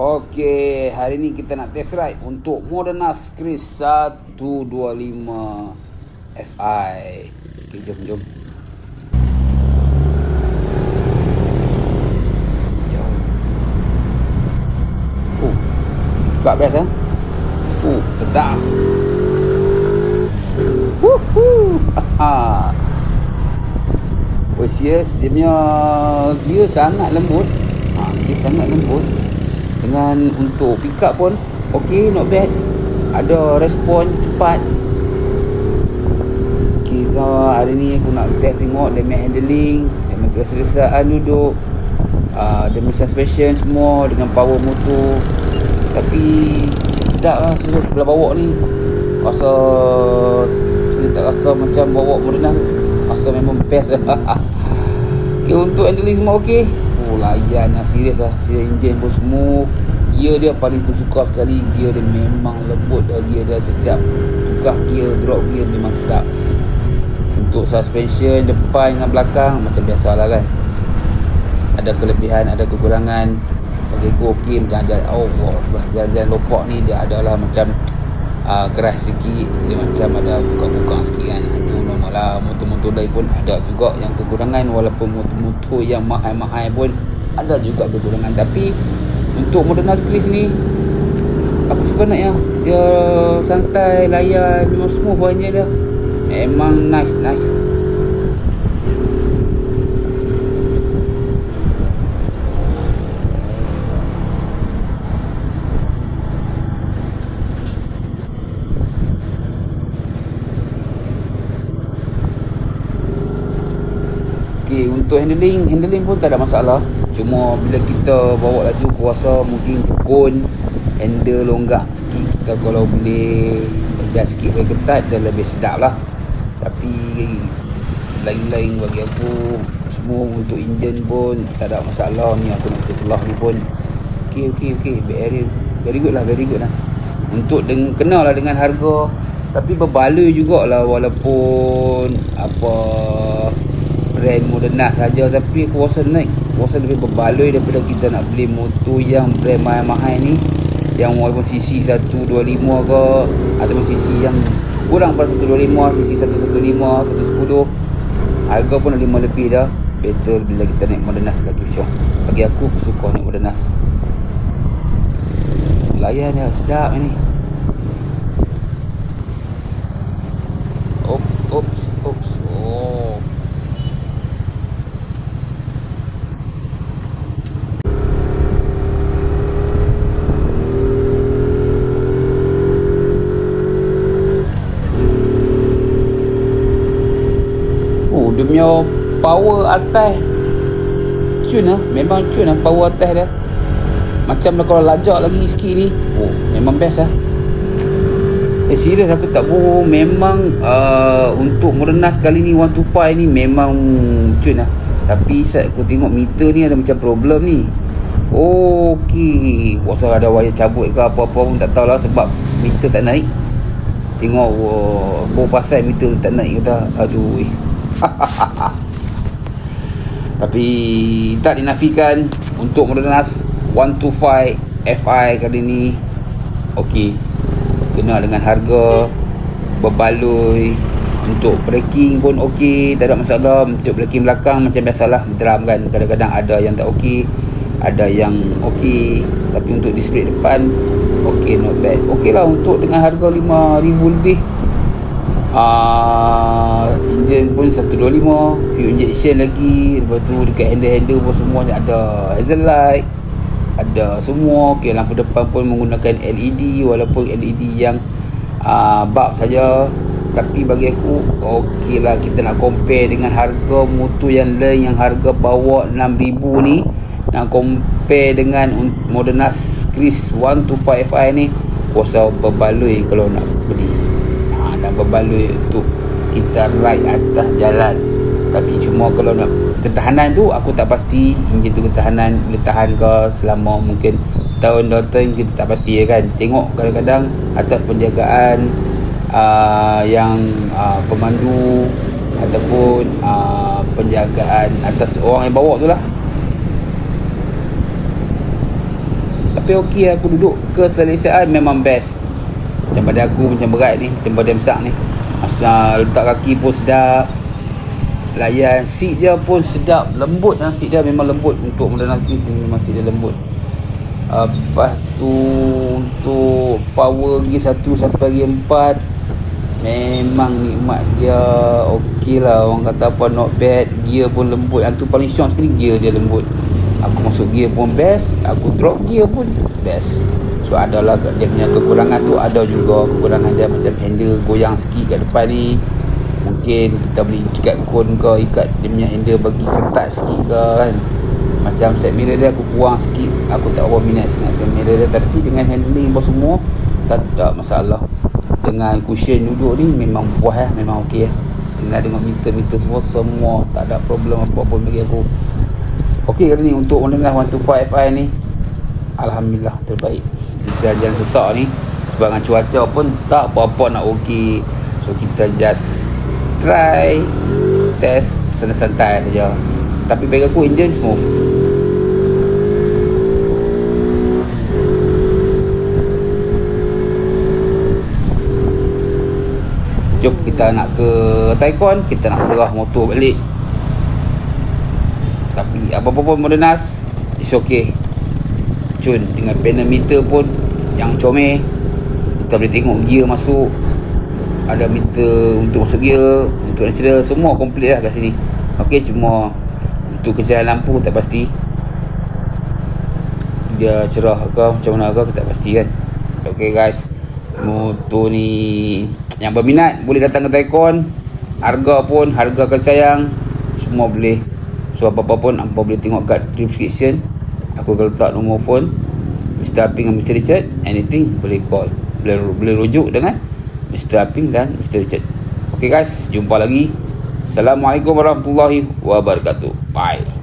Okey, hari ni kita nak test ride untuk Modernas Kris 125 Fi. Okey, jom. Oh, pick up best ah. Sedap. Woohoo. Oh, serius, dia punya gear sangat lembut. Dia sangat lembut. Dengan untuk pick up pun okey, not bad. Ada respon cepat. Okay, so hari ni aku nak test tengok dia punya handling, dia punya keselesaan duduk, dia punya suspension semua dengan power motor. Tapi sedap lah, serius belah bawa ni. Rasa kita tak rasa macam bawa Modernas tu. Rasa memang best lah. Okay, untuk handling semua okey. Oh, layan lah, serius lah. Serius, enjin pun smooth. Gear dia paling aku suka sekali. Gear dia memang lembut dah. Gear dia setiap tukar gear, drop gear memang sedap. Untuk suspension depan dengan belakang macam biasalah kan. Ada kelebihan, ada kekurangan. Bagi aku okey. Macam jalan-jalan lopak ni dia adalah macam keras sikit. Dia macam ada buka-buka sikit kan. Itu normal lah. Motor-motor lain pun ada juga yang kekurangan. Walaupun motor-motor yang mahal-mahal pun ada juga kekurangan. Tapi untuk Modernas Kris ni aku suka nak ya. Dia santai, layan, memang smooth banyak dia. Memang nice. Okay, untuk handling pun tak ada masalah. Cuma bila kita bawa laju, aku rasa mungkin kon handle longgak sikit. Kita kalau boleh adjust sikit bagi ketat, dah lebih sedap lah. Tapi lain-lain bagi aku. Semua untuk enjin pun tak ada masalah. Ni aku nak selah ni pun okay. Very good lah. Untuk kenal lah dengan harga. Tapi berbaloi jugalah, walaupun brand Modernas saja, tapi aku rasa lebih berbaloi daripada kita nak beli motor yang brand mahal-mahal ni, yang walaupun CC 125 ke ataupun CC yang kurang pada 125, CC 115, 110, harga pun 5 lebih dah. Better bila kita naik Modernas lagi syok. Bagi aku suka naik Modernas. Layan dia, sedap ni. Oops. Oh, dia punya power atas cun lah. Memang cun lah power atas dia. Macam lah kalau lajak lagi sikit ni, memang best lah. Serius aku tak bohong. Memang untuk Modernas kali ni 125 ni memang cun lah. Tapi saat aku tengok meter ni ada macam problem ni. Okey, rasa ada wayar cabut ke apa-apa pun tak tahulah, sebab meter tak naik. Tengok baru pasal meter tak naik kata. Aduh. Tapi tak dinafikan untuk Modernas 125 Fi kali ni okey, kena dengan harga, berbaloi. Untuk braking pun okey, tak ada masalah. Untuk braking belakang macam biasalah, drum kan, kadang-kadang ada yang tak okey, ada yang okey. Tapi untuk display depan okey, not bad. Okey lah untuk dengan harga 5,000 lebih. Enjin pun 125, fuel injection lagi. Lepas tu dekat handle pun semuanya ada Hazellight, ada semua. Okay, lampu depan pun menggunakan LED, walaupun LED yang bulb saja. Tapi bagi aku okey lah. Kita nak compare dengan harga motor yang lain yang harga bawah 6,000 ni, nak compare dengan Modernas Kris 125 Fi ni, kuasa berbaloi kalau nak beli. Nak berbaloi untuk kita ride atas jalan. Tapi cuma kalau nak ketahanan tu aku tak pasti. Enjin tu ketahanan boleh tahan ke selama mungkin setahun 2 tahun, kita tak pasti ya kan. Tengok kadang-kadang atas penjagaan yang pemandu ataupun penjagaan atas orang yang bawa tu lah. sampai okey, aku duduk keselesaan memang best. Macam badan aku macam berat ni, macam badan besar ni, masa letak kaki pun sedap, layan seat dia pun sedap, lembut lah seat dia, memang lembut. Untuk model Altis ni memang seat dia lembut. Lepas tu untuk power gear 1 sampai gear 4 memang nikmat dia, okey lah, orang kata apa, not bad. Gear pun lembut, yang tu paling syok sekali, gear dia lembut. Aku masuk gear pun best, aku drop gear pun best. So adalah dia punya kekurangan tu, ada juga kekurangan dia, macam handle goyang sikit kat depan ni. Mungkin kita boleh ikat kon ke, ikat dia punya handle bagi ketat sikit ke kan. Macam set mirror dia aku kurang sikit, aku tak berapa minat dengan set mirror dia. Tapi dengan handling apa semua tak ada masalah. Dengan cushion duduk ni memang puas lah, memang okey lah. Dengan meter-meter semua tak ada problem apa-apa bagi aku. Okey kali ni untuk Honda 125 Fi ni, alhamdulillah terbaik. Jalan-jalan sesak ni sebab dengan cuaca pun tak apa-apa nak okey. So kita just try test santai-santai saja. Tapi bagi aku engine smooth. Jom kita nak ke Taycan, kita nak serah motor balik. Tapi apa-apa pun Modernas, it's okay. Cun dengan panel meter pun yang comel. Kita boleh tengok gear masuk, ada meter untuk masuk gear, untuk accelerator, semua komplit lah kat sini. Okey, cuma untuk kecerahan lampu tak pasti dia cerah ke macam mana ke, tak pasti kan. Okey guys, motor ni yang berminat boleh datang ke Taycan. Harga pun harga kasih sayang, semua boleh. So apa-apa pun hampa boleh tengok kat description. Aku akan letak nombor phone Mr. Aping dan Mr. Richard. Anything boleh call, boleh rujuk dengan Mr. Aping dan Mr. Richard. Okay guys, jumpa lagi. Assalamualaikum warahmatullahi wabarakatuh. Bye.